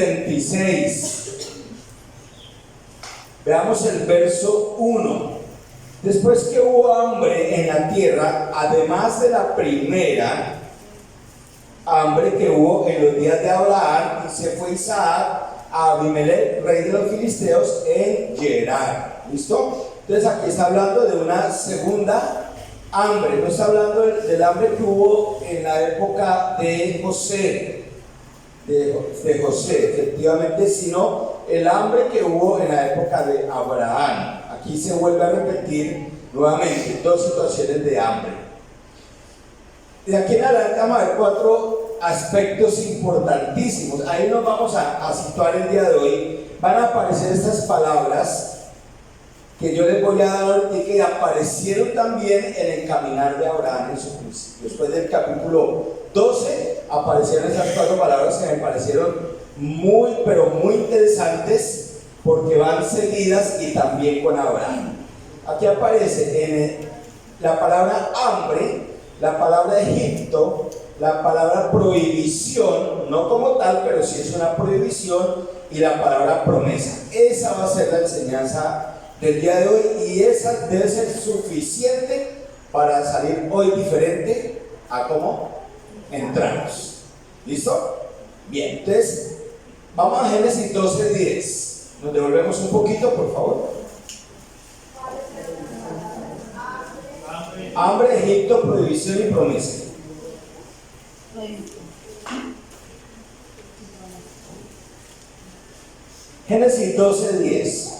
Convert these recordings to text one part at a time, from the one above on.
36. Veamos el verso 1. Después que hubo hambre en la tierra, además de la primera hambre que hubo en los días de Abraham, y se fue Isaac a Abimelech, rey de los filisteos, en Gerar. ¿Listo? Entonces aquí está hablando de una segunda hambre. No está hablando del hambre que hubo en la época de José, de José, efectivamente, sino el hambre que hubo en la época de Abraham. Aquí se vuelve a repetir nuevamente dos situaciones de hambre. De aquí en adelante vamos a ver 4 aspectos importantísimos. Ahí nos vamos a situar el día de hoy. Van a aparecer estas palabras que yo les voy a dar y que aparecieron también en el caminar de Abraham en su juicio. Después del capítulo 12 aparecieron esas 4 palabras que me parecieron muy, pero muy interesantes, porque van seguidas y también con Abraham. Aquí aparece la palabra hambre, la palabra Egipto, la palabra prohibición, no como tal, pero sí es una prohibición, y la palabra promesa. Esa va a ser la enseñanza del día de hoy, y esa debe ser suficiente para salir hoy diferente a cómo entramos. ¿Listo? Bien, entonces vamos a Génesis 12:10. Nos devolvemos un poquito, por favor. Hambre, Egipto, prohibición y promesa. Génesis 12:10.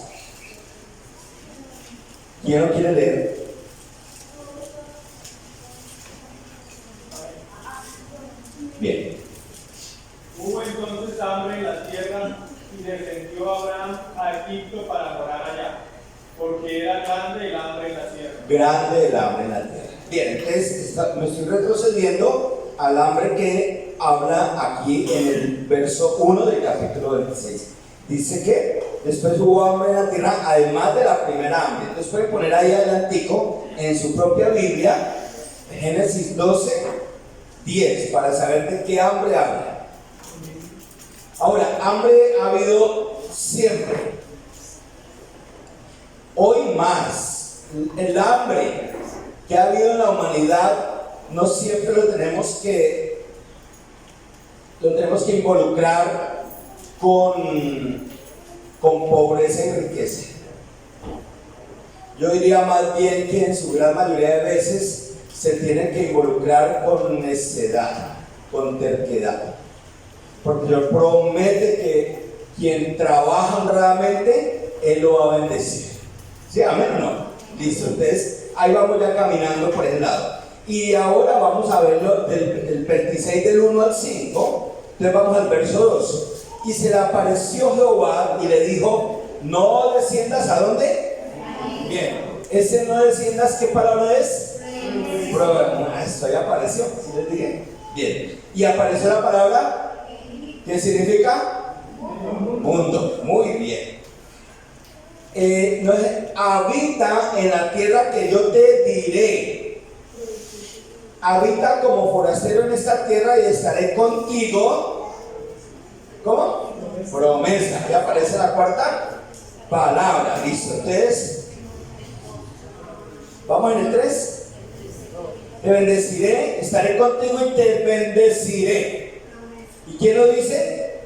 ¿Quién lo quiere leer? Bien. Hubo entonces hambre en la tierra y descendió Abraham a Egipto para morar allá, porque era grande el hambre en la tierra. Grande el hambre en la tierra. Bien, entonces me estoy retrocediendo al hambre que habla aquí en el verso 1 del capítulo 26. Dice que después hubo hambre en la tierra, además de la primera hambre. Entonces pueden poner ahí adelantico en su propia Biblia, Génesis 12:10, para saber de qué hambre habla. Ahora, hambre ha habido siempre. Hoy más. El hambre que ha habido en la humanidad no siempre lo tenemos que involucrar con pobreza y riqueza. Yo diría más bien que en su gran mayoría de veces se tiene que involucrar con necedad, con terquedad. Porque Dios promete que quien trabaja honradamente, Él lo va a bendecir. ¿Sí? ¿Amén o no? Listo, entonces ahí vamos ya caminando por ese lado. Y ahora vamos a verlo del 26 del 1 al 5. Entonces vamos al verso 2. Y se le apareció Jehová y le dijo: no desciendas, ¿a dónde? Bien, ese no desciendas, ¿qué palabra es? Esto ya apareció, ¿sí les dije? Bien, y apareció la palabra, ¿qué significa? Mundo, muy bien. Habita en la tierra que yo te diré. Habita como forastero en esta tierra y estaré contigo. ¿Cómo? Promesa. Ya aparece la cuarta palabra. Listo. Entonces, vamos en el 3. Te bendeciré, estaré contigo y te bendeciré. ¿Y quién lo dice?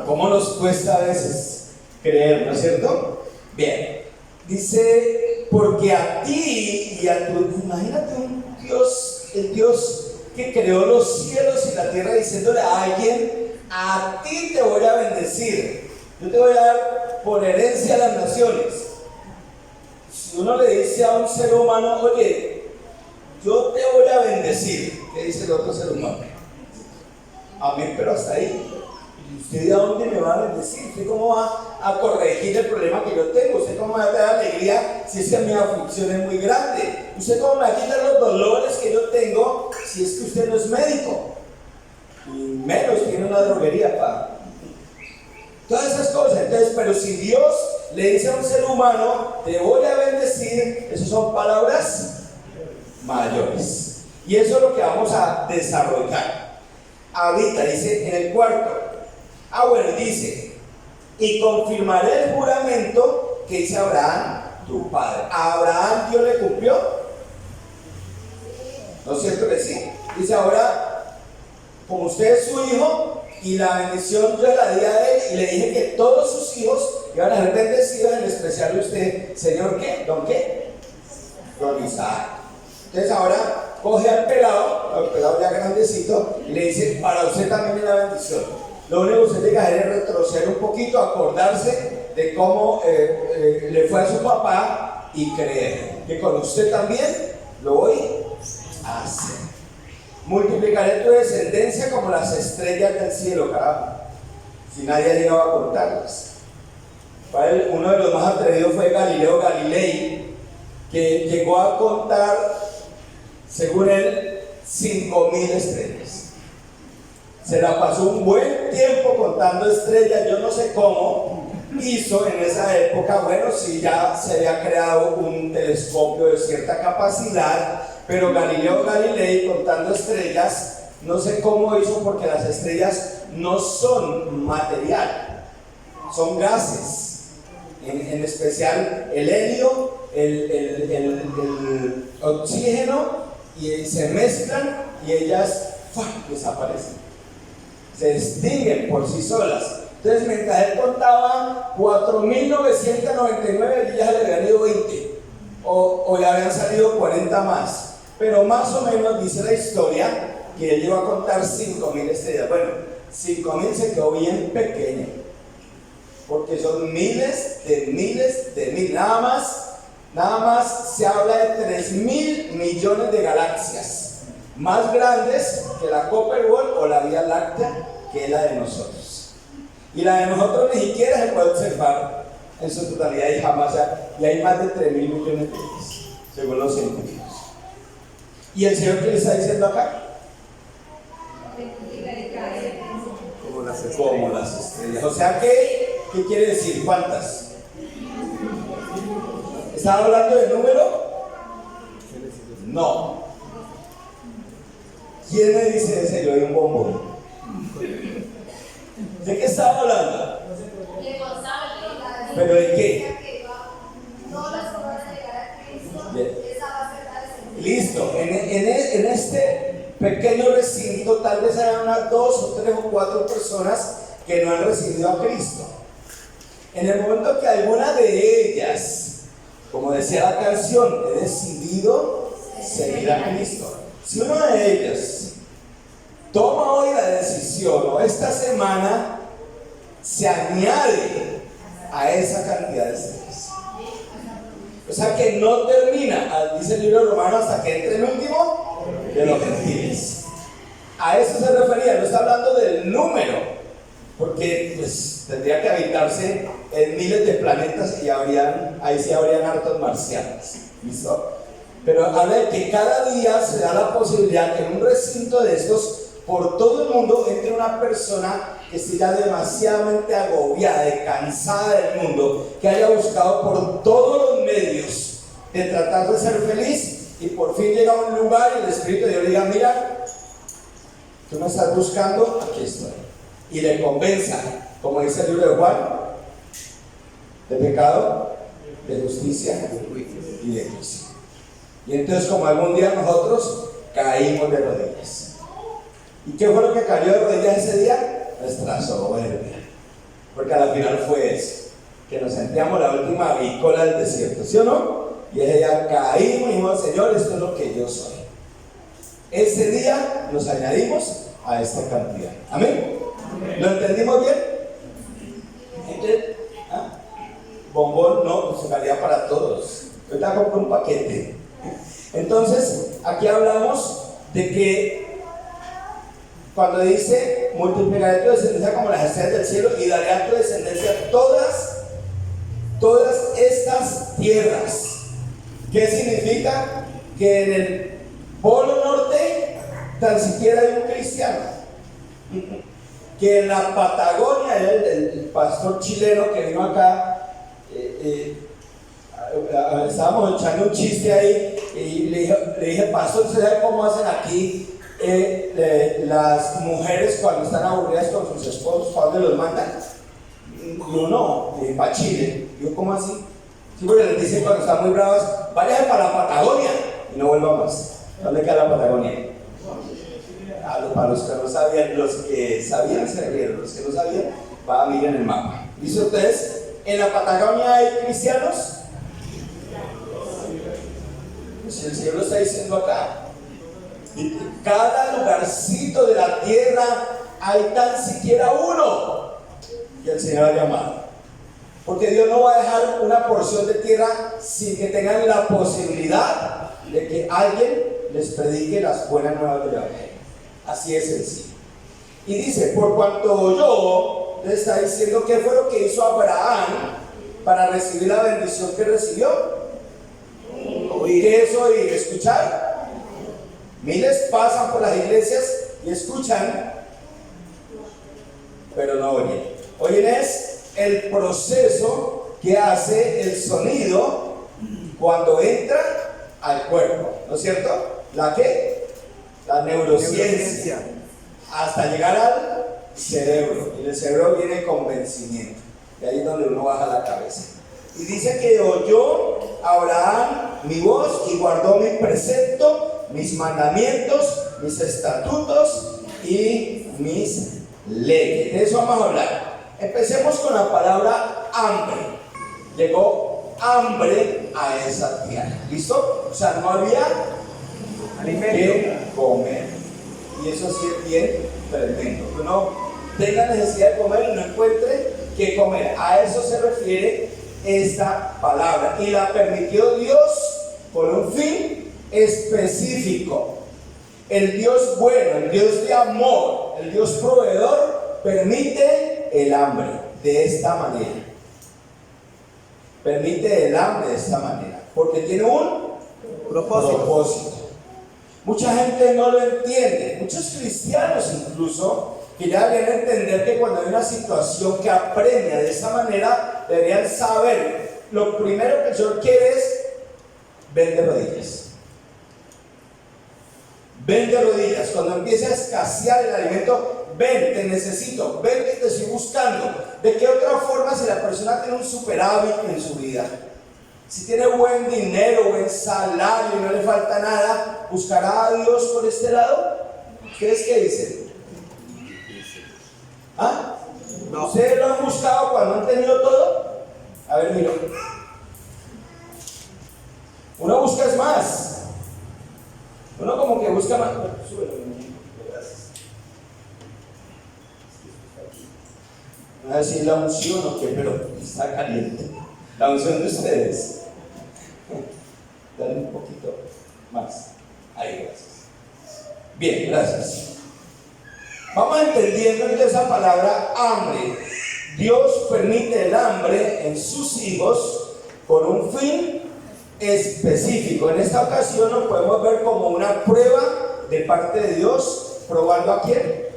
¿Cómo nos cuesta a veces creer, no es cierto? Bien. Dice, porque a ti y a tu... Imagínate un Dios, el Dios que creó los cielos y la tierra, diciéndole a alguien: a ti te voy a bendecir, yo te voy a dar por herencia a las naciones. Si uno le dice a un ser humano: oye, yo te voy a bendecir, ¿qué dice el otro ser humano? Amén, pero hasta ahí. ¿Y usted a dónde me va a bendecir? ¿Usted cómo va a corregir el problema que yo tengo? ¿Usted cómo me va a dar alegría si es que mi aflicción es muy grande? ¿Usted cómo me va a quitar los dolores que yo tengo si es que usted no es médico? Y menos tiene una droguería, pa. Todas esas cosas. Entonces, pero si Dios le dice a un ser humano: te voy a bendecir, esas son palabras mayores. Y eso es lo que vamos a desarrollar. Habita, dice en el cuarto. Ah, bueno, y dice, y confirmaré el juramento que hice a Abraham, tu padre. ¿A Abraham Dios le cumplió? ¿No es cierto que sí? Dice, ahora, como usted es su hijo, y la bendición yo la di a él, y le dije que todos sus hijos iban a ser bendecidos, en especial usted, Señor, ¿qué? ¿Don qué? Don Isaac. Entonces ahora coge al pelado ya grandecito, y le dice, para usted también es la bendición. Lo único que usted tiene que hacer es retroceder un poquito, acordarse de cómo le fue a su papá y creer que con usted también lo voy a hacer. Multiplicaré tu descendencia como las estrellas del cielo, carajo. Si nadie ha llegado a contarlas. Uno de los más atrevidos fue Galileo Galilei, que llegó a contar, según él, 5.000 estrellas. Se la pasó un buen tiempo contando estrellas. Yo no sé cómo hizo en esa época. Bueno, si ya se había creado un telescopio de cierta capacidad, pero Galileo Galilei contando estrellas, no sé cómo hizo, porque las estrellas no son material, son gases. En especial el helio, el oxígeno, y se mezclan y ellas desaparecen, se extinguen por sí solas. Entonces, mientras él contaba 4.999, ya le habían ido 20 o le habían salido 40 más. Pero más o menos dice la historia que él llegó a contar 5.000 estrellas. Bueno, 5.000 se quedó bien pequeño, porque son miles de miles de mil. Nada más se habla de 3.000 millones de galaxias, más grandes que la Copperworld o la Vía Láctea, que es la de nosotros. Y la de nosotros ni siquiera se puede observar en su totalidad, y jamás, y hay más de 3.000 millones de ellas, según los científicos. ¿Y el Señor qué le está diciendo acá? Como las estrellas. O sea, ¿qué quiere decir? ¿Cuántas? ¿Estaba hablando de número? No. ¿Quién me dice ese? Yo doy un bombón. ¿De qué estaba hablando? ¿Pero de qué? Listo. En este pequeño recinto tal vez haya unas 2 o 3 o 4 personas que no han recibido a Cristo. En el momento que alguna de ellas, como decía la canción, he decidido seguir a Cristo. Si una de ellas toma hoy la decisión, o esta semana, se añade a esa cantidad de estrellas. O sea que no termina, dice el libro de Romanos, hasta que entre el último de los gentiles. A eso se refería, no está hablando del número, porque pues tendría que habitarse en miles de planetas y ahí sí habrían hartos marcianos. ¿Listo? Pero habla de que cada día se da la posibilidad que en un recinto de estos, por todo el mundo, entre una persona que esté ya demasiadamente agobiada, cansada del mundo, que haya buscado por todos los medios de tratar de ser feliz, y por fin llega a un lugar y el Espíritu de Dios le diga: mira, tú me estás buscando, aquí estoy. Y le convenza, como dice el libro de Juan, de pecado, de justicia y de juicio. Y entonces, como algún día nosotros caímos de rodillas. ¿Y qué fue lo que cayó de rodillas ese día? Nuestra soberbia. Porque al final fue eso, que nos sentíamos la última avícola del desierto, ¿sí o no? Y ese día caímos y dijimos: Señor, esto es lo que yo soy. Ese día nos añadimos a esta cantidad. ¿Amén? ¿Lo entendimos bien? Entonces, bombón no, pues salía para todos. Ahorita compro un paquete. Entonces, aquí hablamos de que cuando dice: multiplicaré tu descendencia como las estrellas del cielo, y daré a tu descendencia todas estas tierras. ¿Qué significa? Que en el Polo Norte tan siquiera hay un cristiano. Que en la Patagonia, el pastor chileno que vino acá, estábamos echando un chiste ahí, y le dije: pastor, ¿usted sabe cómo hacen aquí las mujeres cuando están aburridas con sus esposos, ¿a dónde los mandan? Yo no, para Chile. Yo, ¿cómo así? Sí, porque les dicen cuando están muy bravas, vayan para la Patagonia y no vuelvan más. ¿Dónde queda la Patagonia? Para los que no sabían, los que sabían se rieron, los que no sabían, miren el mapa. ¿Dice ustedes? ¿En la Patagonia hay cristianos? Pues el Señor lo está diciendo acá. Cada lugarcito de la tierra hay tan siquiera uno que el Señor ha llamado. Porque Dios no va a dejar una porción de tierra sin que tengan la posibilidad de que alguien les predique las buenas nuevas del Evangelio. Así es sencillo. Y dice, por cuanto oyó, le está diciendo qué fue lo que hizo Abraham para recibir la bendición que recibió. ¿Qué es oír? ¿Escuchar? Miles pasan por las iglesias y escuchan, pero no oyen. Oyen es el proceso que hace el sonido cuando entra al cuerpo, ¿no es cierto? ¿La qué? La neurociencia. Hasta llegar al cerebro. Y el cerebro viene el convencimiento. Y ahí es donde uno baja la cabeza. Y dice que oyó Abraham mi voz y guardó mi precepto, mis mandamientos, mis estatutos y mis leyes. De eso vamos a hablar. Empecemos con la palabra hambre. Llegó hambre a esa tierra. ¿Listo? O sea, no había alimento que comer. Y eso sí es bien tremendo. Que uno tenga necesidad de comer y no encuentre qué comer. A eso se refiere esta palabra. Y la permitió Dios con un fin específico. El Dios bueno, el Dios de amor, el Dios proveedor, permite el hambre de esta manera. Permite el hambre de esta manera. Porque tiene un propósito. Mucha gente no lo entiende. Muchos cristianos incluso, que ya deberían entender que cuando hay una situación que apremia de esa manera, deberían saber, lo primero que el Señor quiere es: ven de rodillas. Ven de rodillas. Cuando empiece a escasear el alimento, ven, te necesito, ven que te estoy buscando. ¿De qué otra forma, si la persona tiene un superávit en su vida? Si tiene buen dinero, buen salario y no le falta nada, ¿buscará a Dios por este lado? ¿Ustedes qué dicen? ¿Ah? No. ¿Ustedes lo han buscado cuando han tenido todo? A ver, mira. Uno busca es más. Uno como que busca más. Súbelo, gracias. No a decir la unción o qué, pero está caliente. La unción de ustedes. Dale un poquito más. Ahí, gracias. Bien, gracias. Vamos entendiendo que esa palabra hambre. Dios permite el hambre en sus hijos con un fin específico. En esta ocasión lo podemos ver como una prueba de parte de Dios, probando ¿a quién?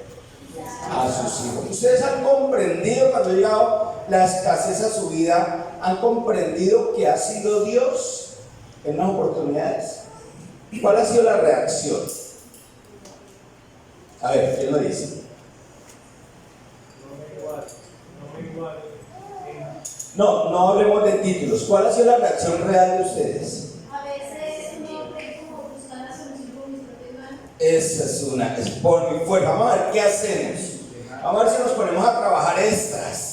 A sus hijos. Ustedes han comprendido cuando ha llegado la escasez a su vida, han comprendido que ha sido Dios en unas oportunidades. ¿Cuál ha sido la reacción? A ver, ¿quién lo dice? No hablemos de títulos. ¿Cuál ha sido la reacción real de ustedes? A veces uno cree como buscar la solución por mis propias manos. Esa es una, es por mi fuerza. Vamos a ver qué hacemos. Vamos a ver si nos ponemos a trabajar extras.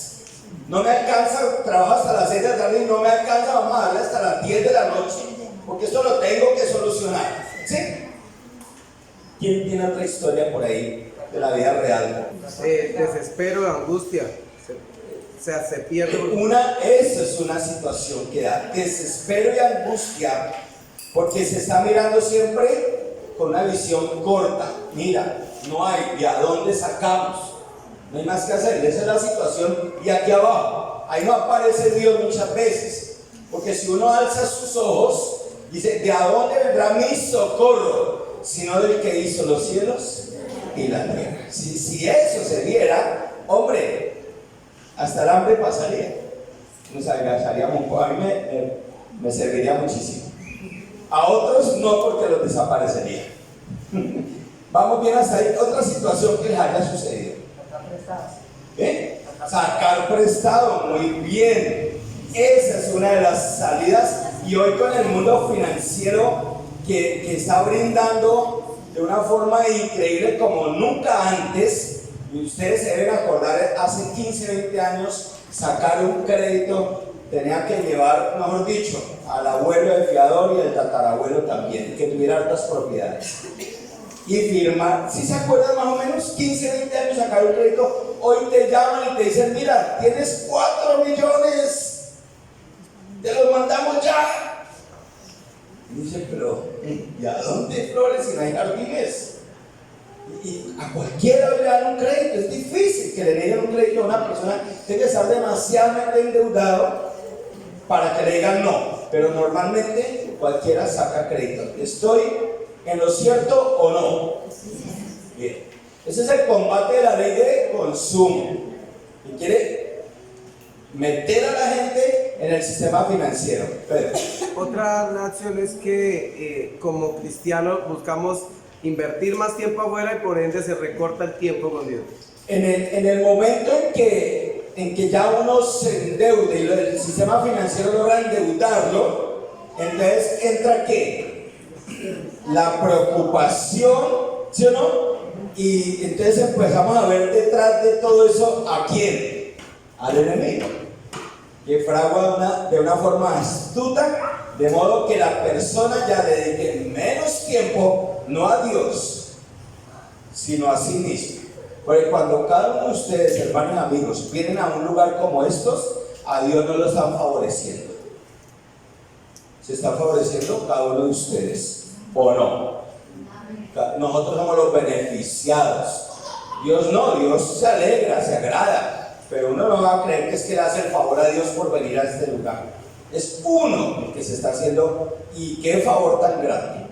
No me alcanza, trabajo hasta las 6 de la tarde y no me alcanza, vamos a darle hasta las 10 de la noche. Porque esto lo tengo que solucionar. ¿Sí? ¿Quién tiene otra historia por ahí de la vida real? Desespero, angustia. Se pierde. Esa es una situación que da desespero y angustia, porque se está mirando siempre con una visión corta. Mira, no hay, ¿y a dónde sacamos? No hay más que hacer. Esa es la situación. Y aquí abajo, ahí no aparece Dios muchas veces, porque si uno alza sus ojos, dice: ¿de a dónde vendrá mi socorro? Sino del que hizo los cielos y la tierra. Si eso se diera, hombre, hasta el hambre pasaría. Nos alcanzaríamos un poco. A mí me serviría muchísimo. A otros no, porque los desaparecería. Vamos bien hasta ahí. Otra situación que les haya sucedido. Sacar prestado, muy bien. Esa es una de las salidas. Y hoy con el mundo financiero que está brindando de una forma increíble como nunca antes, y ustedes se deben acordar, hace 15, 20 años, sacar un crédito tenía que llevar, mejor dicho, al abuelo del fiador y al tatarabuelo también, que tuviera altas propiedades. Y firmar, si se acuerdan más o menos, 15, 20 años sacar un crédito, hoy te llaman y te dicen, mira, tienes 4 millones, te los mandamos ya. Y dice, pero ¿y a dónde flores si no hay jardines? Y a cualquiera le dan un crédito, es difícil que le den un crédito a una persona, tiene que estar demasiadamente endeudado para que le digan no, pero normalmente cualquiera saca crédito. ¿Estoy en lo cierto o no? Bien, ese es el combate de la ley de consumo, y quiere meter a la gente en el sistema financiero. Pero Otra acción es que como cristianos buscamos invertir más tiempo afuera y por ende se recorta el tiempo con Dios. en el momento en que ya uno se endeude y el sistema financiero logra endeudarlo, entonces entra ¿qué? La preocupación, ¿sí o no? Y entonces empezamos a ver detrás de todo eso ¿a quién? Al enemigo, que fragua de una forma astuta, de modo que la persona ya dedique menos tiempo no a Dios, sino a sí mismo. Porque cuando cada uno de ustedes, hermanos y amigos, vienen a un lugar como estos, a Dios no lo están favoreciendo. ¿Se está favoreciendo cada uno de ustedes o no? Nosotros somos los beneficiados. Dios no, Dios se alegra, se agrada, pero uno no va a creer que es que le hace el favor a Dios por venir a este lugar. Es uno el que se está haciendo, y qué favor tan grande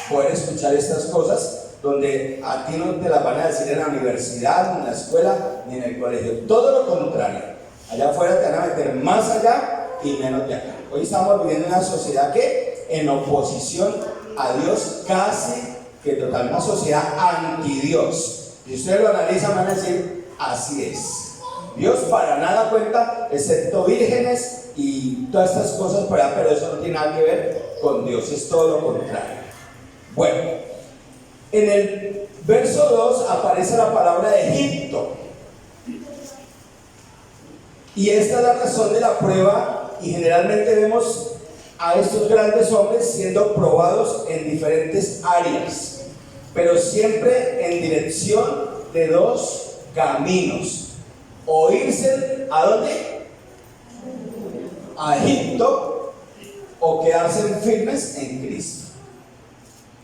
poder escuchar estas cosas donde a ti no te las van a decir en la universidad, ni en la escuela, ni en el colegio. Todo lo contrario, allá afuera te van a meter más allá y menos de acá. Hoy estamos viviendo en una sociedad que en oposición a Dios, casi que total, una sociedad anti-Dios. Si ustedes lo analizan van a decir, así es. Dios para nada cuenta, excepto vírgenes y todas estas cosas por allá, pero eso no tiene nada que ver con Dios, es todo lo contrario. Bueno, en el verso 2 aparece la palabra Egipto, y esta es la razón de la prueba, y generalmente vemos a estos grandes hombres siendo probados en diferentes áreas, pero siempre en dirección de dos caminos: o irse ¿a dónde? A Egipto, o quedarse firmes en Cristo.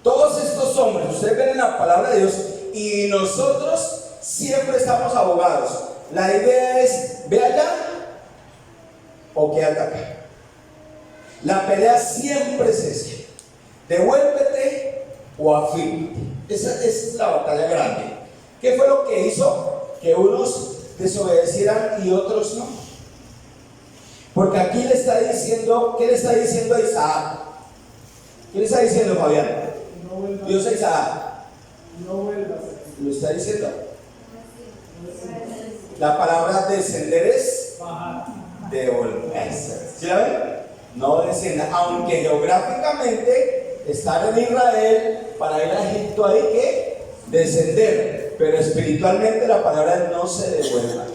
Todos estos hombres, ustedes ven en la palabra de Dios, y nosotros siempre estamos abogados. La idea es, ve allá o quédate acá. La pelea siempre es esa: devuélvete o afírmate. Esa es la batalla grande. ¿Qué fue lo que hizo que unos desobedecieran y otros no? Porque aquí le está diciendo, ¿qué le está diciendo a Isaac? ¿Qué le está diciendo, Fabián? Dios a Isaac. No vuelvas. ¿Lo está diciendo? La palabra descender es devolverse. ¿Sí la ven? No descienda, aunque geográficamente estar en Israel, para ir a Egipto hay que descender, pero espiritualmente la palabra es no se devuelva.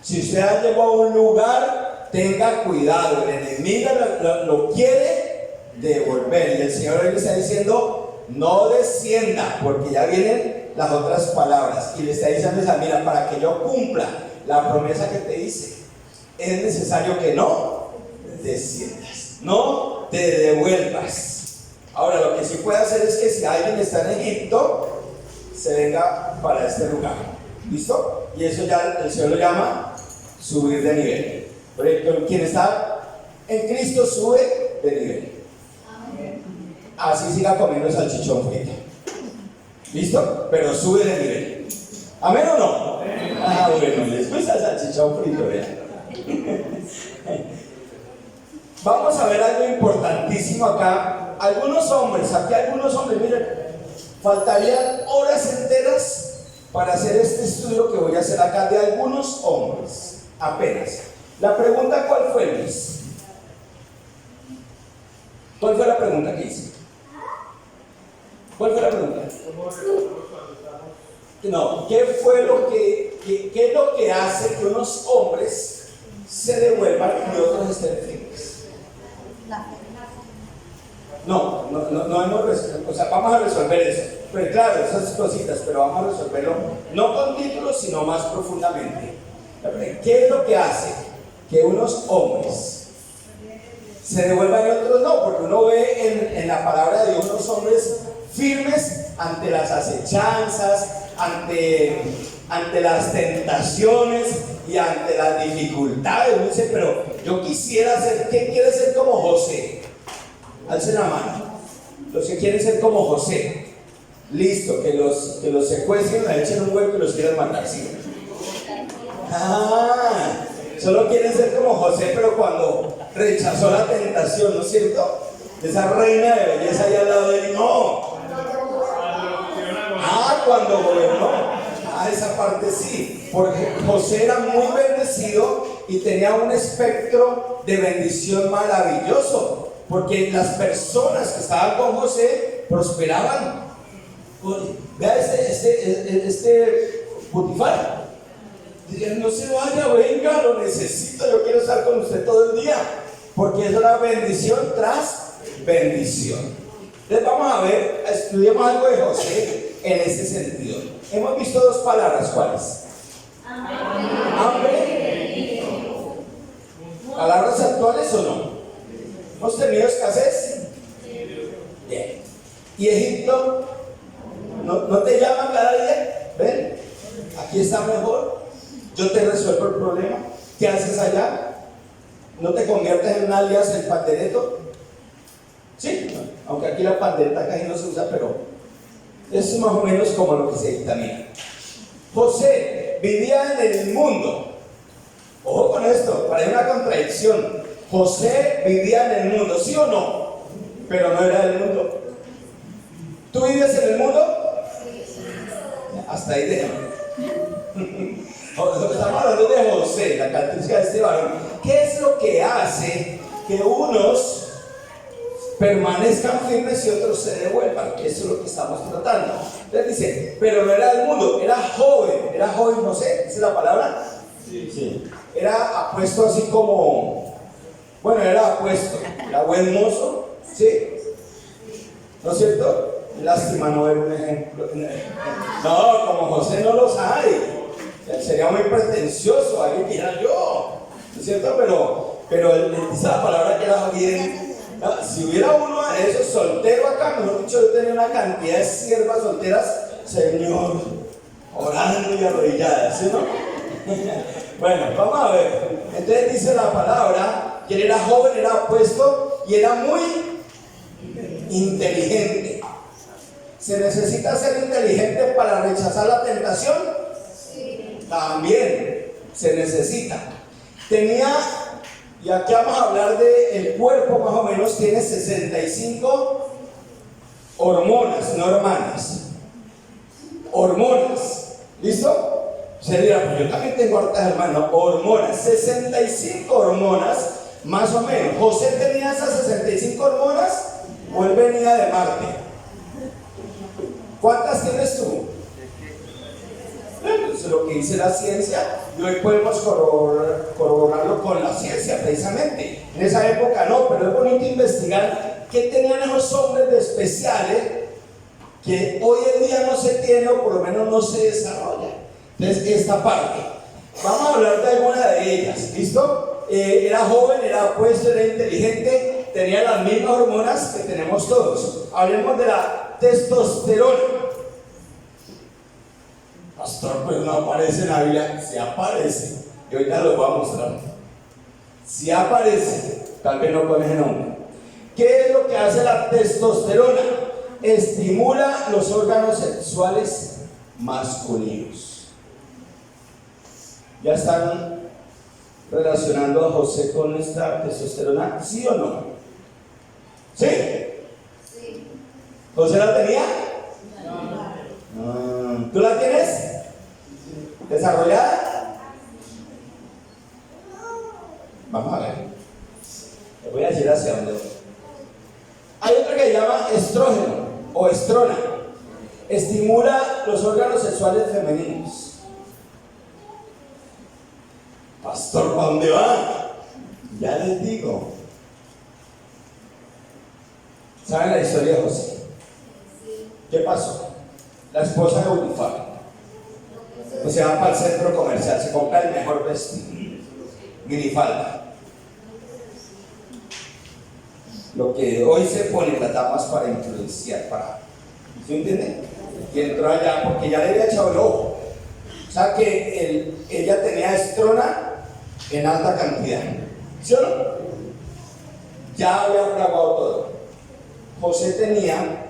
Si usted ya llegó a un lugar, tenga cuidado, el enemigo lo quiere devolver, y el Señor hoy le está diciendo no descienda, porque ya vienen las otras palabras, y le está diciendo esa: mira, para que yo cumpla la promesa que te hice, es necesario que no desciendas, no te devuelvas. Ahora, lo que sí puede hacer es que si alguien está en Egipto, se venga para este lugar. ¿Listo? Y eso ya el Señor lo llama subir de nivel. Porque quien está en Cristo sube de nivel. Así siga comiendo salchichón frito. ¿Listo? Pero sube de nivel. ¿Amén o no? Ah, bueno, les gusta el salchichón frito, vean. Vamos a ver algo importantísimo acá. Algunos hombres, miren, faltarían horas enteras para hacer este estudio que voy a hacer acá de algunos hombres, apenas. La pregunta, ¿cuál fue, Luis? ¿Cuál fue la pregunta que hice? ¿Cuál fue la pregunta? ¿Cómo recordamos cuando estamos? No, ¿qué fue lo qué es lo que hace que unos hombres se devuelvan y otros estén firmes? No hemos resuelto, o sea, vamos a resolver eso. Pero claro, esas cositas, pero vamos a resolverlo no con títulos, sino más profundamente. ¿Qué es lo que hace que unos hombres se devuelvan y otros no? Porque uno ve en la palabra de Dios unos hombres firmes ante las acechanzas, ante las tentaciones y ante las dificultades. Uno dice, pero yo quisiera ser, ¿quién quiere ser como José? Alcen la mano. Los que quieren ser como José. Listo, que los secuestren, le echen un hueco y los quieran matar, ¿sí? Solo quieren ser como José, pero cuando rechazó la tentación, ¿no es cierto? Esa reina de belleza allá al lado de él, no. Cuando gobernó. Esa parte sí, porque José era muy bendecido y tenía un espectro de bendición maravilloso, porque las personas que estaban con José prosperaban. Vea este Potifar, dirían, no se vaya, venga, lo necesito, yo quiero estar con usted todo el día, porque es una bendición tras bendición. Entonces vamos a ver, estudiemos algo de José en este sentido. Hemos visto dos palabras, ¿cuáles? Hambre. ¿Palabras actuales o no? ¿Hemos tenido escasez? Bien. ¿Y Egipto? ¿No te llaman cada día? Ven, aquí está mejor, yo te resuelvo el problema. ¿Qué haces allá? ¿No te conviertes en un alias el pandereto? Sí, aunque aquí la pandereta casi no se usa, pero es más o menos como lo que se dictamina. José vivía en el mundo. Ojo con esto, parece una contradicción. José vivía en el mundo, ¿sí o no? Pero no era del mundo. ¿Tú vives en el mundo? Hasta ahí déjame. Estamos hablando de José, la característica de este varón. ¿Qué es lo que hace que unos permanezcan firmes y otros se devuelvan? Eso es lo que estamos tratando. Entonces dice, pero no era del mundo, era joven José, ¿esa es la palabra? Sí. Era apuesto así como, bueno, era apuesto, era buen mozo, ¿sí? ¿No es cierto? Lástima no ver un ejemplo. No, como José no los hay. Sería muy pretencioso, alguien que era yo, ¿no es cierto? Pero dice la palabra que era bien. Si hubiera uno de esos solteros acá, mejor dicho, yo tenía una cantidad de siervas solteras, Señor, orando y arrodilladas, ¿sí, no? Bueno, vamos a ver. Entonces dice la palabra que él era joven, era apuesto y era muy inteligente. ¿Se necesita ser inteligente para rechazar la tentación? Sí. También se necesita. Tenía, y aquí vamos a hablar del cuerpo más o menos, tiene 65 hormonas, no hermanas. Hormonas. ¿Listo? Se dirá, pues yo también tengo hartas hermanas. Hormonas, 65 hormonas, más o menos. ¿José tenía esas 65 hormonas o él venía de Marte? ¿Cuántas tienes tú? Eso es lo que dice la ciencia y hoy podemos corroborarlo con la ciencia precisamente. En esa época no, pero es bonito investigar qué tenían esos hombres de especiales que hoy en día no se tiene o por lo menos no se desarrolla. Entonces esta parte, vamos a hablar de alguna de ellas, ¿listo? Era joven, era apuesto, era inteligente, tenía las mismas hormonas que tenemos todos. Hablemos de la testosterona. Pastor, pues no aparece en la Biblia. Sí aparece, y ahorita lo voy a mostrar. Sí aparece, tal vez no con ese nombre. ¿Qué es lo que hace la testosterona? Estimula los órganos sexuales masculinos. ¿Ya están relacionando a José con esta testosterona? ¿Sí o no? ¿Sí? Sí. ¿José la tenía? Hay otra que se llama estrógeno o estrona. Estimula los órganos sexuales femeninos. Pastor, ¿para dónde va? Ya les digo. ¿Saben la historia de José? ¿Qué pasó? La esposa de Potifar pues se va para el centro comercial, se compra el mejor vestido, minifalda. Lo que hoy se pone las damas para influenciar, para, ¿sí entienden? Y entró allá porque ya le había echado el ojo. O sea que ella tenía estrona en alta cantidad, ¿sí o no? Ya había fraguado todo. José tenía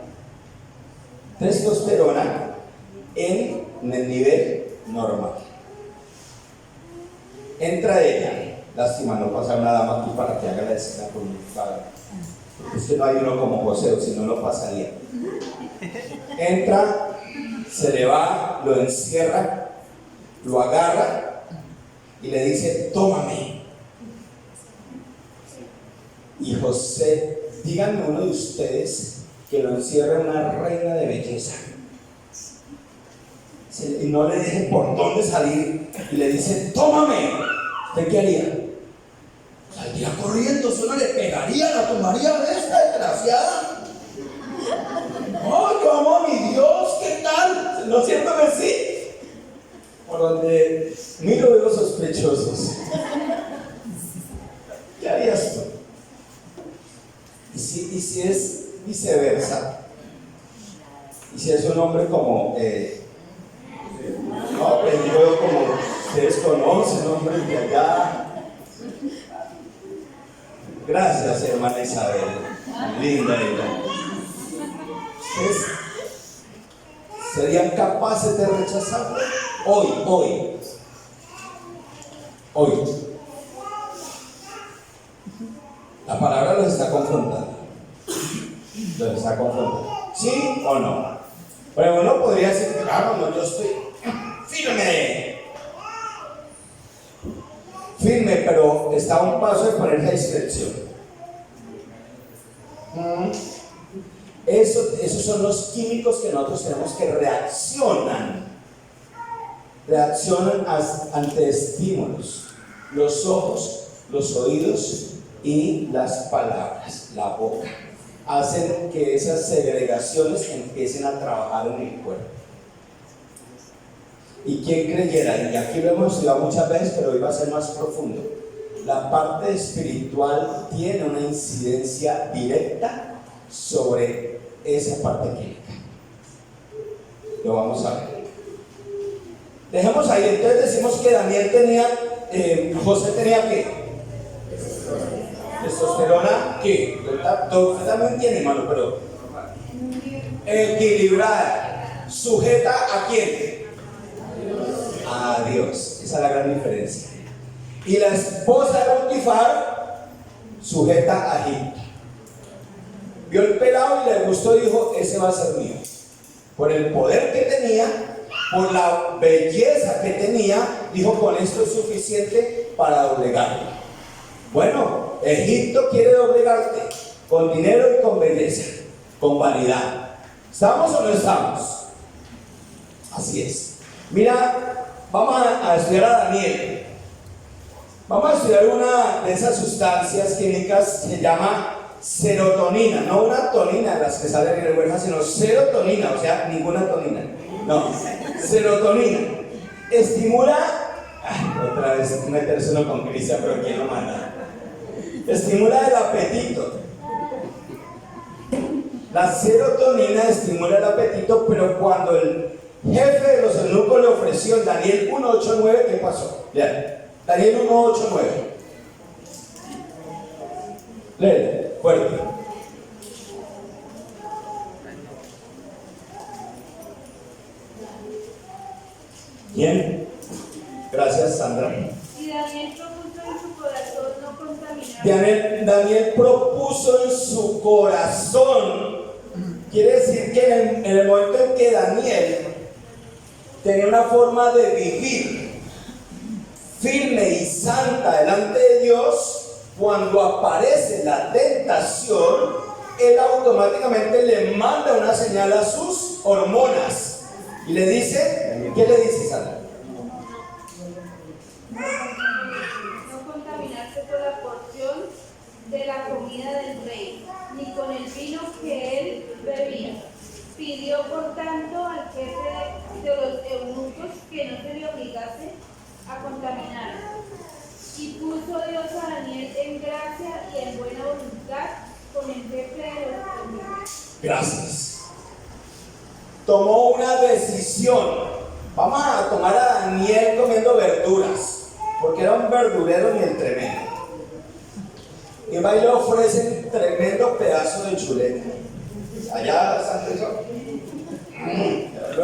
testosterona en el nivel normal. Entra ella, lástima, no pasa nada más aquí para que haga la escena con mi padre. Es que no hay uno como José, o si no, no pasaría. Entra, se le va, lo encierra, lo agarra y le dice: tómame. Y José, díganme uno de ustedes que lo encierra una reina de belleza y no le deje por dónde salir y le dice: tómame. ¿Usted qué haría? Saldría corriendo, eso no le pegaría, la tomaría de esta desgraciada. ¡Oh, yo amo a mi Dios! ¿Qué tal? ¿No es cierto que sí? Por donde miro veo sospechosos. ¿Qué harías tú? ¿Y si es viceversa? ¿Y si es un hombre como... no, pero yo como ustedes conocen, hombres de allá? Gracias, hermana Isabel. Linda ella. ¿Ustedes serían capaces de rechazarlo? Hoy. La palabra los está confrontando. ¿Sí o no? Pero uno podría decir: claro, no, yo estoy firme, pero está a un paso de poner la discreción. Esos son los químicos que nosotros tenemos que reaccionan ante estímulos. Los ojos, los oídos y las palabras, la boca, hacen que esas segregaciones empiecen a trabajar en el cuerpo. Y quien creyera, y aquí lo hemos estudiado muchas veces, pero hoy va a ser más profundo, la parte espiritual tiene una incidencia directa sobre esa parte química. Lo vamos a ver. Dejemos ahí. Entonces decimos que Daniel tenía, José tenía ¿qué? Testosterona, ¿qué? Usted también tiene, hermano, pero equilibrada. ¿Sujeta a quién? A Dios. Esa es la gran diferencia. Y la esposa de Potifar, sujeta a Egipto. Vio el pelado y le gustó y dijo: ese va a ser mío. Por el poder que tenía, por la belleza que tenía, dijo: con esto es suficiente para doblegarlo. Bueno, Egipto quiere doblegarte con dinero y con belleza, con vanidad. ¿Estamos o no estamos? Así es. Mira, vamos a estudiar a Daniel. Vamos a estudiar una de esas sustancias químicas que se llama serotonina. No una tonina de las que salen en el huerja, sino serotonina, o sea, ninguna tonina. No, serotonina. Estimula, otra vez meterse uno con Cristian, pero ¿quién lo manda? Estimula el apetito. La serotonina estimula el apetito, pero cuando el jefe de los eunucos le ofreció en Daniel 1:8-9, ¿qué pasó? Vean, Daniel 1:8-9. Lee, fuerte. Bien, gracias, Sandra. Y Daniel propuso en su corazón no contaminar. Daniel propuso en su corazón. Quiere decir que en el momento en que Daniel tenía una forma de vivir firme y santa delante de Dios, cuando aparece la tentación, él automáticamente le manda una señal a sus hormonas y le dice, ¿qué le dice, Sandra? No contaminarse con la porción de la comida del rey, ni con el vino que él bebía. Pidió por tanto al jefe de los eunucos que no se le obligase a contaminar. Y puso Dios a Daniel en gracia y en buena voluntad con el jefe de los eunucos. Gracias. Tomó una decisión. Vamos a tomar a Daniel comiendo verduras, porque era un verdurero ni el tremendo. Y va y le ofrecen tremendo pedazo de chuleta. Allá, Santo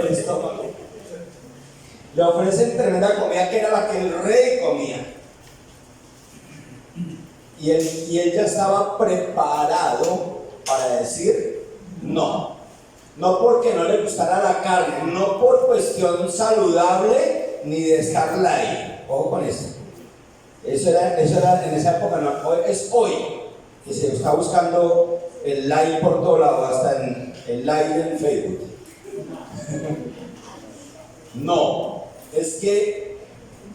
el estómago. Le ofrecen tremenda comida que era la que el rey comía. Y él ya estaba preparado para decir no. No porque no le gustara la carne, no por cuestión saludable ni de estar light. Ojo con eso. Eso era en esa época, no, es hoy que se está buscando el like por todo lado, hasta en el like en Facebook. No, es que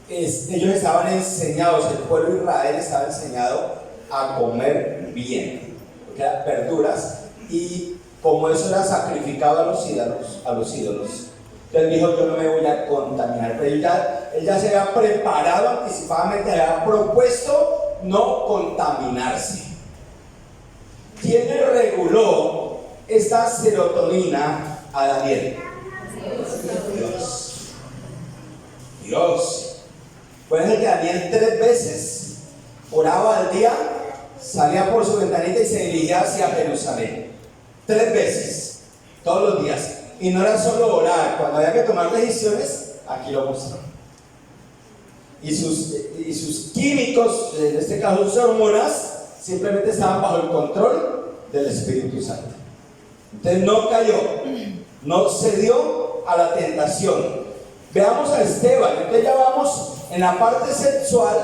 ellos estaban enseñados, el pueblo de Israel estaba enseñado a comer bien, porque eran verduras, y como eso era sacrificado a los ídolos, entonces dijo, yo no me voy a contaminar, pero él ya se había preparado anticipadamente, había propuesto no contaminarse. ¿Quién le reguló esta serotonina a Daniel? Dios. Puede ser que Daniel 3 veces oraba al día, salía por su ventanita y se dirigía hacia Jerusalén. 3 veces, todos los días. Y no era solo orar, cuando había que tomar decisiones, aquí lo mostró. Y sus químicos, en este caso sus hormonas, simplemente estaban bajo el control del Espíritu Santo. Entonces no cayó, no cedió a la tentación. Veamos a Esteban. Entonces ya vamos en la parte sexual,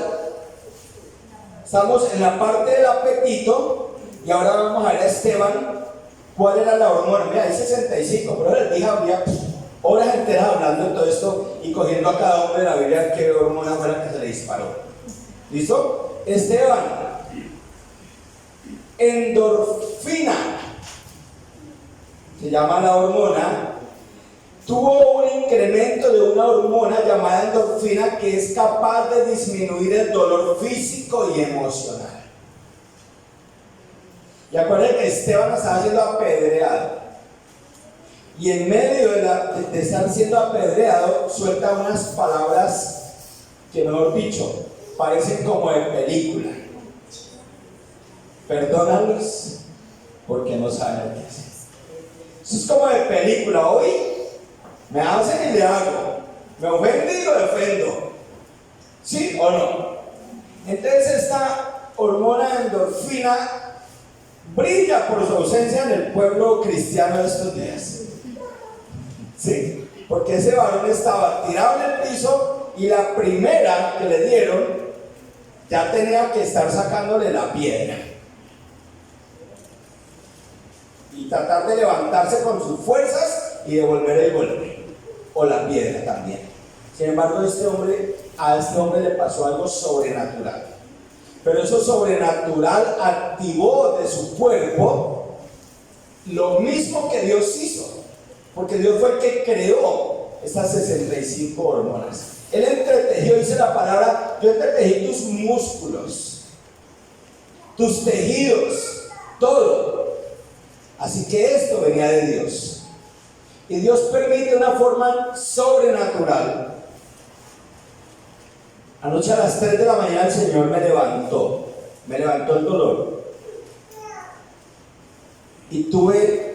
estamos en la parte del apetito, y ahora vamos a ver a Esteban. ¿Cuál era la hormona? Mira, hay 65, pero les dije, había horas enteras hablando de todo esto y cogiendo a cada hombre de la Biblia qué hormona fue la que se le disparó. ¿Listo? Esteban, endorfina, se llama la hormona, tuvo un incremento de una hormona llamada endorfina que es capaz de disminuir el dolor físico y emocional. Y acuérdense que Esteban estaba siendo apedreado. Y en medio de estar siendo apedreado, suelta unas palabras que, mejor dicho, parecen como de película. Perdónalos porque no saben lo que hacen. Eso es como de película. Hoy me hacen y le hago. Me ofendo y lo defendo. ¿Sí o no? Entonces esta hormona endorfina brilla por su ausencia en el pueblo cristiano de estos días. Sí, porque ese varón estaba tirado en el piso y la primera que le dieron ya tenía que estar sacándole la piedra y tratar de levantarse con sus fuerzas y devolver el golpe o la piedra también. Sin embargo, a este hombre le pasó algo sobrenatural. Pero eso sobrenatural activó de su cuerpo lo mismo que Dios hizo, porque Dios fue el que creó estas 65 hormonas. Él entretejió, dice la palabra, yo entretejí tus músculos, tus tejidos, todo. Así que esto venía de Dios. Y Dios permite de una forma sobrenatural. Anoche a las 3 de la mañana el Señor me levantó el dolor. Y tuve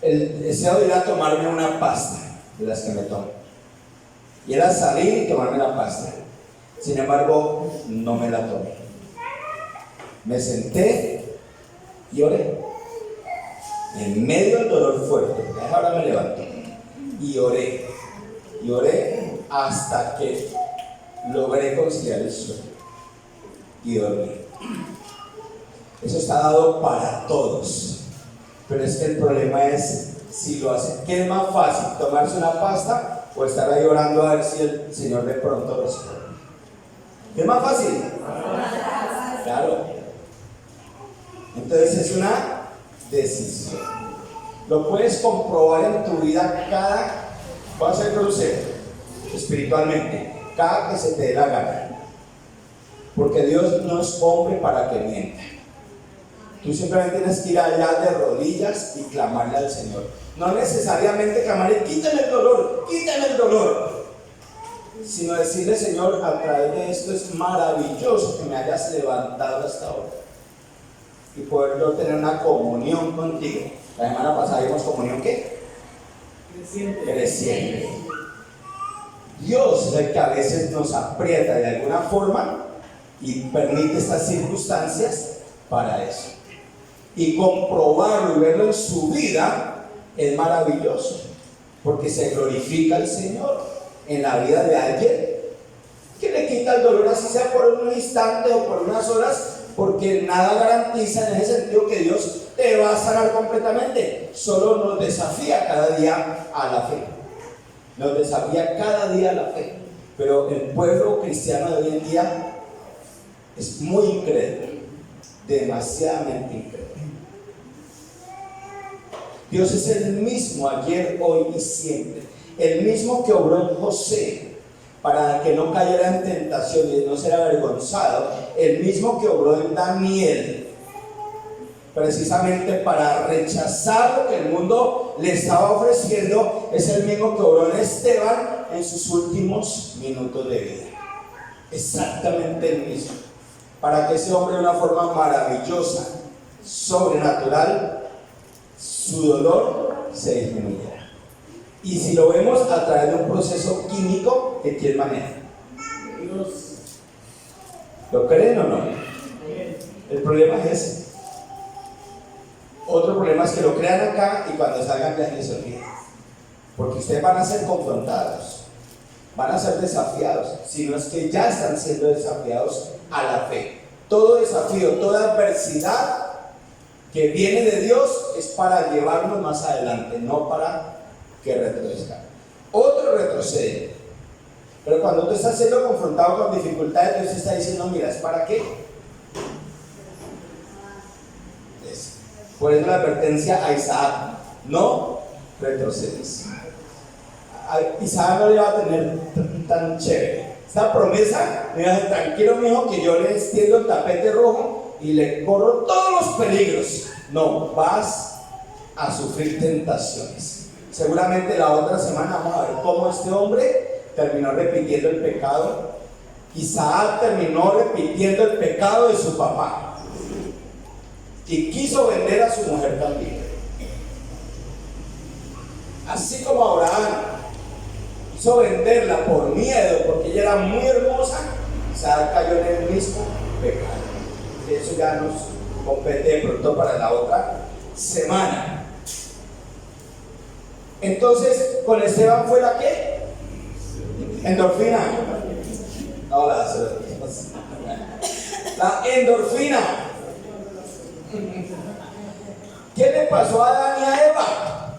el deseo de ir a tomarme una pasta, de las que me tomo. Y era salir y tomarme la pasta. Sin embargo, no me la tomé. Me senté y oré. En medio del dolor fuerte, ahora me levanto. Y oré hasta que logré conciliar el sueño y dormí. Eso está dado para todos. Pero es que el problema es si lo hacen. ¿Qué es más fácil? ¿Tomarse una pasta o estar ahí orando a ver si el Señor de pronto responde? ¿Qué es más fácil? Claro. Entonces es una decisión. Lo puedes comprobar en tu vida voy a ser grosero, espiritualmente, cada que se te dé la gana. Porque Dios no es hombre para que mienta. Tú simplemente tienes que ir allá de rodillas y clamarle al Señor. No necesariamente clamarle, quítame el dolor. Sino decirle, Señor, a través de esto es maravilloso que me hayas levantado hasta ahora. Y poder yo tener una comunión contigo. La semana pasada vimos comunión, ¿qué? Creciente. Dios es el que a veces nos aprieta de alguna forma y permite estas circunstancias para eso. Y comprobarlo y verlo en su vida es maravilloso, porque se glorifica al Señor en la vida de alguien que le quita el dolor, así sea por un instante o por unas horas, porque nada garantiza en ese sentido que Dios te va a sanar completamente. Solo nos desafía cada día a la fe. Nos desafía cada día a la fe. Pero el pueblo cristiano de hoy en día es muy incrédulo, demasiadamente incrédulo. Dios es el mismo ayer, hoy y siempre. El mismo que obró en José para que no cayera en tentación y no ser avergonzado. El mismo que obró en Daniel precisamente para rechazar lo que el mundo le estaba ofreciendo. Es el mismo que obró en Esteban en sus últimos minutos de vida. Exactamente el mismo. Para que ese hombre de una forma maravillosa, sobrenatural, su dolor se disminuyera. Y si lo vemos a través de un proceso químico que ¿quién maneja? ¿Lo creen o no? El problema es ese. Otro problema es que lo crean acá y cuando salgan ya les olviden. Porque ustedes van a ser confrontados, van a ser desafiados, si no es que ya están siendo desafiados a la fe. Todo desafío, toda adversidad que viene de Dios es para llevarnos más adelante, no para que retroceda. Otro retrocede. Pero cuando tú estás siendo confrontado con dificultades, Dios está diciendo, mira, ¿es para qué? Por eso la advertencia a Isaac, no retrocedes. A Isaac no le va a tener tan chévere. Esta promesa, me va a decir, tranquilo mijo, que yo le extiendo el tapete rojo y le corro todos los peligros. No, vas a sufrir tentaciones. Seguramente la otra semana vamos a ver cómo este hombre terminó repitiendo el pecado. Isaac terminó repitiendo el pecado de su papá y quiso vender a su mujer también. Así como Abraham quiso venderla por miedo, porque ella era muy hermosa, Isaac cayó en el mismo pecado. Y eso ya nos compete de pronto para la otra semana. Entonces, con Esteban fue la ¿qué? Endorfina. No, la endorfina. ¿Qué le pasó a Adán y a Eva?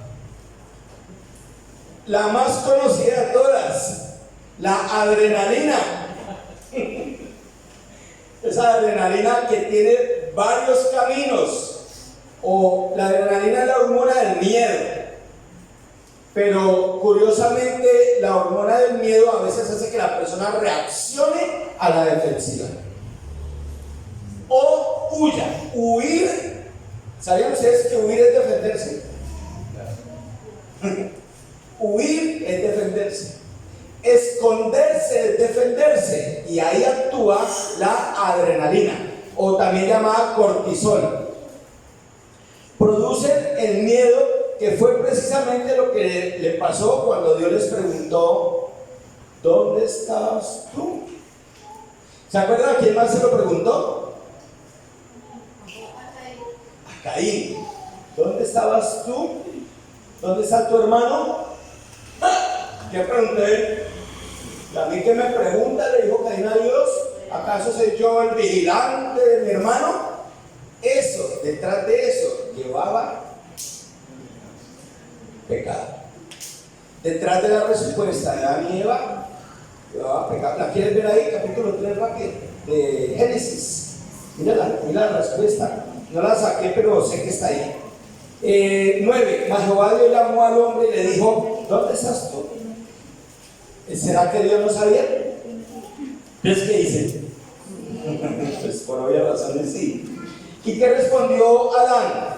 La más conocida de todas, la adrenalina. Esa adrenalina que tiene varios caminos. O la adrenalina es la hormona del miedo. Pero curiosamente la hormona del miedo a veces hace que la persona reaccione a la defensiva o huya. Huir, ¿sabían ustedes que huir es defenderse? Huir es defenderse, esconderse es defenderse, y ahí actúa la adrenalina, o también llamada cortisol. Producen el miedo, que fue precisamente lo que le pasó cuando Dios les preguntó, ¿dónde estabas tú? ¿Se acuerdan a quién más se lo preguntó? A Caín. ¿Dónde estabas tú? ¿Dónde está tu hermano? ¿Qué pregunté? ¿A mí qué me pregunta? Le dijo Caín a Dios. ¿Acaso soy yo el vigilante de mi hermano? Ese detrás de eso llevaba pecado. Detrás de la respuesta de Adán y Eva llevaba pecado. ¿La quieres ver ahí? Capítulo 3 de Génesis. Mira la respuesta. No la saqué, pero sé que está ahí. 9. Mas Jehová Dios llamó al hombre y le dijo: ¿dónde estás tú? ¿Será que Dios no sabía? ¿Entonces qué dice? Pues por obvias razones sí. ¿Y qué respondió Adán?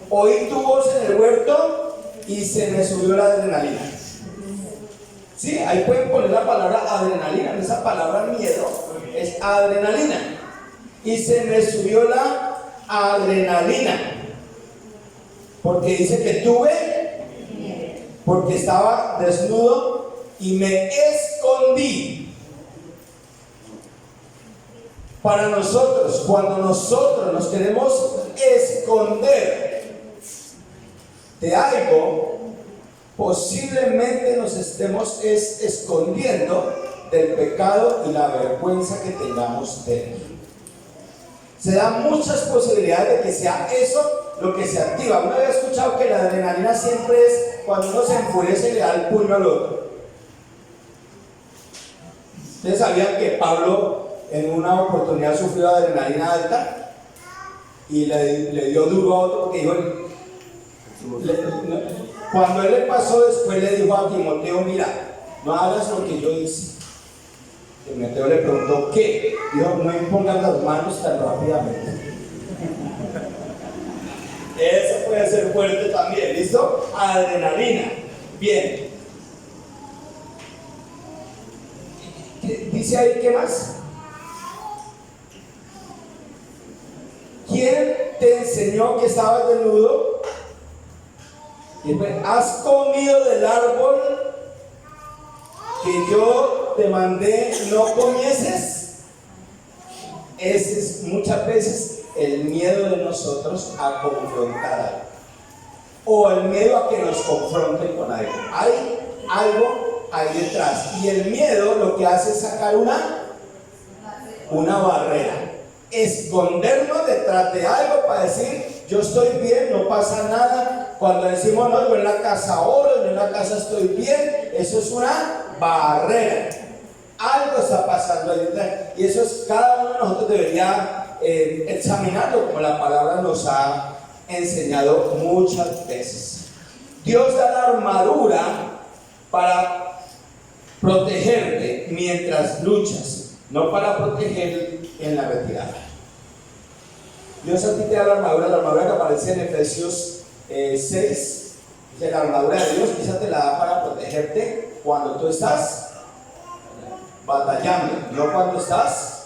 Oí tu voz en el huerto y se me subió la adrenalina. Sí, ahí pueden poner la palabra adrenalina. Esa palabra miedo es adrenalina. Y se me subió la adrenalina. Porque dice que tuve, porque estaba desnudo y me escondí. Para nosotros, cuando nosotros nos queremos esconder de algo, posiblemente nos estemos escondiendo del pecado y la vergüenza que tengamos dentro. Se dan muchas posibilidades de que sea eso lo que se activa. Uno había escuchado que la adrenalina siempre es cuando uno se enfurece y le da el puño al otro. Ustedes sabían que Pablo en una oportunidad sufrió adrenalina alta y le dio duro a otro porque dijo, cuando él le pasó, después le dijo a Timoteo: mira, no hagas lo que yo hice. Timoteo le preguntó: ¿qué? Dijo: no impongas las manos tan rápidamente. Eso puede ser fuerte también, ¿listo? Adrenalina. Bien. Dice ahí, ¿qué más? ¿Quién te enseñó que estabas desnudo? Y pues, ¿has comido del árbol que yo te mandé no comieses? Ese es muchas veces el miedo de nosotros a confrontar algo, o el miedo a que nos confronten con algo. Hay algo ahí detrás, y el miedo lo que hace es sacar una barrera, escondernos detrás de algo para decir: yo estoy bien, no pasa nada. Cuando decimos: no, yo en la casa oro, yo en la casa estoy bien, eso es una barrera. Algo está pasando ahí detrás, y eso es, cada uno de nosotros debería examinarlo, como la palabra nos ha enseñado muchas veces. Dios da la armadura para protegerte mientras luchas, no para proteger en la retirada. Dios a ti te da la armadura que aparece en Efesios 6, de la armadura de Dios. Esa te la da para protegerte cuando tú estás batallando, no cuando estás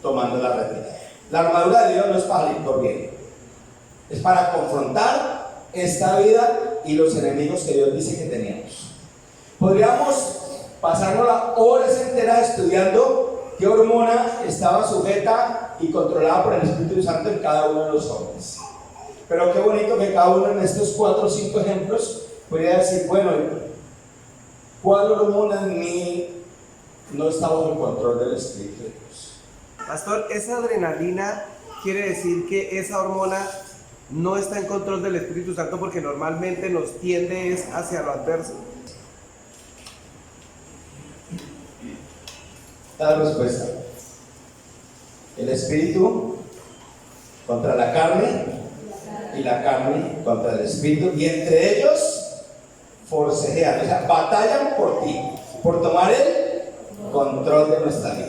tomando la retirada. La armadura de Dios no es para salir corriendo, es para confrontar esta vida y los enemigos que Dios dice que tenemos. Podríamos pasarnos las horas enteras estudiando qué hormona estaba sujeta y controlada por el Espíritu Santo en cada uno de los hombres. Pero qué bonito que cada uno en estos 4 o 5 ejemplos podría decir: bueno, ¿cuál hormona en mí no está bajo el control del Espíritu de Dios? Pastor, esa adrenalina quiere decir que esa hormona no está en control del Espíritu Santo, porque normalmente nos tiende hacia lo adverso. La respuesta: el Espíritu contra la carne y la carne contra el Espíritu, y entre ellos forcejean, o sea, batallan por ti, por tomar el control de nuestra vida.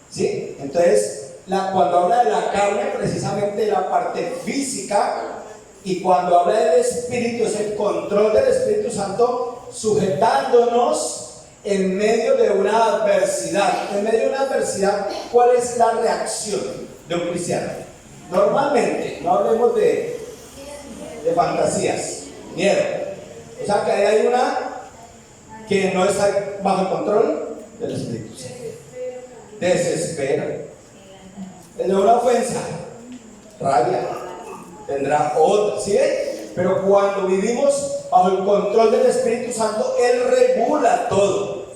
¿Sí? Entonces, cuando habla de la carne, precisamente la parte física, y cuando habla del Espíritu, es el control del Espíritu Santo sujetándonos en medio de una adversidad. En medio de una adversidad, ¿cuál es la reacción de un cristiano? Normalmente, no hablemos de fantasías, miedo. O sea que ahí hay una que no está bajo el control del Espíritu Santo. Desespero. De una ofensa, rabia, tendrá otra, ¿sí ven? Pero cuando vivimos bajo el control del Espíritu Santo, Él regula todo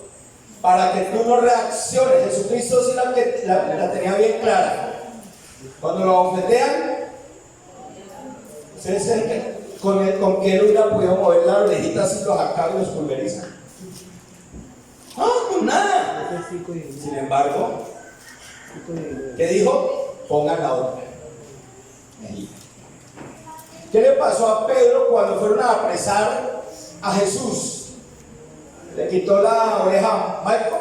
para que tú no reacciones. Jesucristo sí la tenía bien clara. Cuando lo bofetean, ¿Ustedes creen que con que él hubiera podido mover la orejita así, los acaba y los pulveriza? No, con nada. Sin embargo, ¿qué dijo? Pongan la otra. Ahí. ¿Qué le pasó a Pedro cuando fueron a apresar a Jesús? Le quitó la oreja a Michael.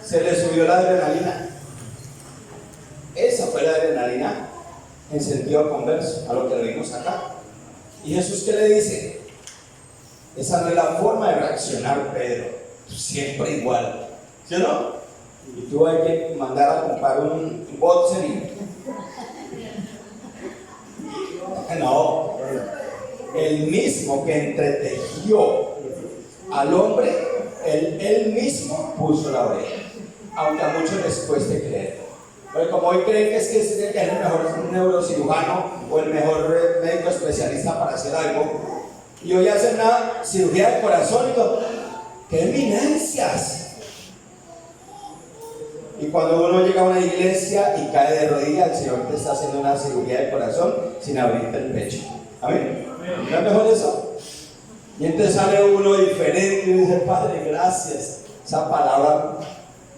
Se le subió la adrenalina. Esa fue la adrenalina en sentido converso a lo que vimos acá. ¿Y Jesús qué le dice? Esa no es la forma de reaccionar, Pedro. Siempre igual. ¿Sí o no? Y tú hay que mandar a comprar un boxer y... No. El mismo que entretejió al hombre, él mismo puso la oreja. Aunque a muchos les cueste creer. Pero como hoy creen que es el mejor neurocirujano o el mejor médico especialista para hacer algo, y hoy hacen una cirugía de corazón y digo, ¡qué eminencias! Y cuando uno llega a una iglesia y cae de rodillas, el Señor te está haciendo una cirugía de corazón sin abrirte el pecho. ¿Amén? ¿No es mejor eso? Y entonces sale uno diferente y dice, Padre, gracias. Esa palabra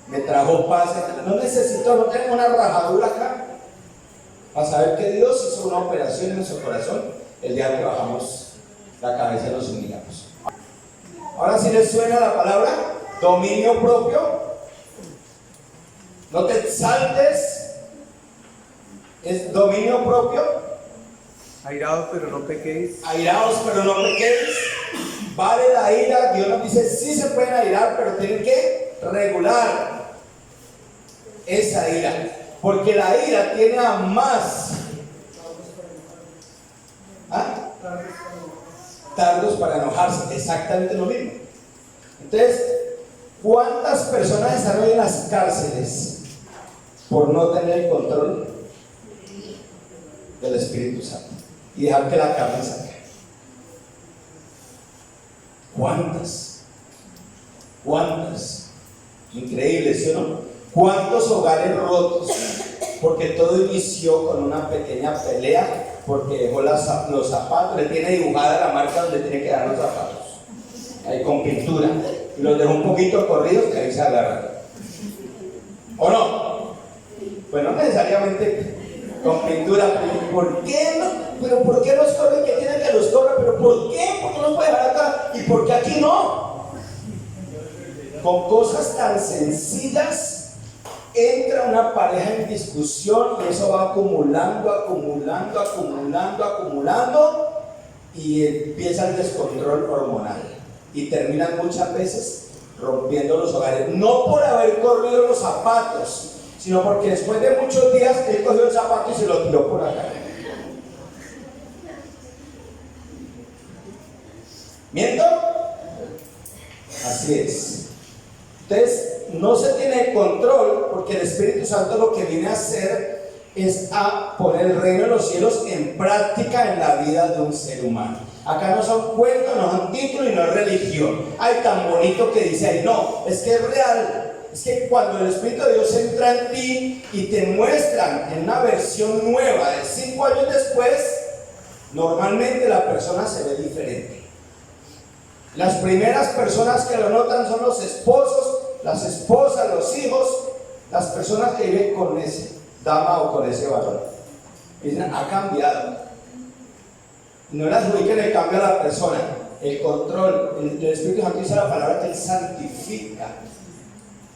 me trajo paz. No necesito, no tengo una rajadura acá. Para saber que Dios hizo una operación en nuestro corazón el día que bajamos la cabeza y nos humillamos. Ahora sí les suena la palabra dominio propio. No te exaltes. Es dominio propio. Airados pero no pequéis. Airados pero no pequéis. Vale la ira. Dios nos dice sí se pueden airar, pero tienen que regular esa ira, porque la ira tiene a más tardos para enojarse. Exactamente lo mismo. Entonces, ¿cuántas personas están hoy en las cárceles por no tener el control del Espíritu Santo y dejar que la carne saque? ¿Cuántas? Increíble, ¿sí o no? ¿Cuántos hogares rotos? Porque todo inició con una pequeña pelea, porque dejó los zapatos, le tiene dibujada la marca donde tiene que dar los zapatos, ahí con pintura, y los dejó un poquito corridos que ahí se agarran. ¿O no? Pues no necesariamente con pintura. ¿Por qué no? ¿Pero por qué los corren? ¿Qué tienen que los corren? ¿Pero por qué? ¿Por qué los puede dejar acá? ¿Y por qué aquí no? Con cosas tan sencillas entra una pareja en discusión y eso va acumulando y empieza el descontrol hormonal y terminan muchas veces rompiendo los hogares, no por haber corrido los zapatos, sino porque después de muchos días él cogió el zapato y se lo tiró por acá. ¿Miento? Así es. Entonces, no se tiene control porque el Espíritu Santo lo que viene a hacer es a poner el reino de los cielos en práctica en la vida de un ser humano. Acá no son cuentos, no son títulos y no es religión. Ay, tan bonito que dice ahí. No, es que es real. Es que cuando el Espíritu de Dios entra en ti y te muestran en una versión nueva de 5 años después, normalmente la persona se ve diferente. Las primeras personas que lo notan son los esposos, las esposas, los hijos, las personas que viven con ese dama o con ese varón. Dicen, ha cambiado. No las adjudiquen el cambio a la persona, el control. El Espíritu Santo dice la palabra que Él santifica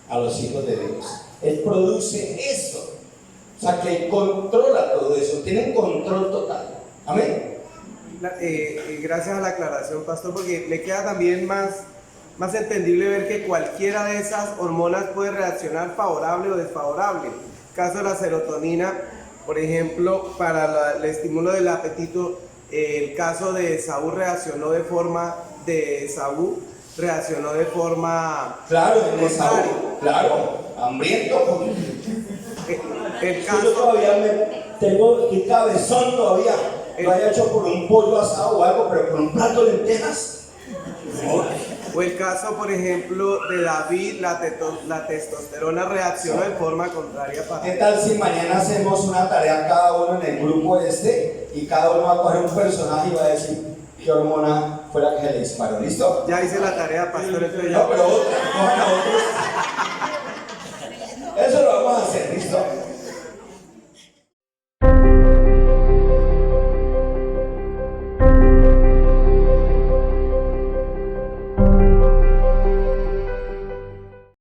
a los hijos de Dios. Él produce eso. O sea, que Él controla todo eso, tiene un control total. Amén. Gracias a la aclaración, pastor, porque me queda también más entendible ver que cualquiera de esas hormonas puede reaccionar favorable o desfavorable. Caso de la serotonina, por ejemplo, para el estímulo del apetito, el caso de Esaú reaccionó de forma claro, en Esaú, claro, hambriento. El caso, yo todavía tengo el cabezón todavía. Lo haya hecho por un pollo asado o algo, pero por un plato de lentejas. No. O el caso, por ejemplo, de David, la testosterona reaccionó de forma contraria para ¿Qué él. tal si mañana hacemos una tarea cada uno en el grupo y cada uno va a coger un personaje y va a decir qué hormona fue la que se le disparó? ¿Listo? Ya hice la tarea, pastor, entonces No, ya. pero otra, cojan a otros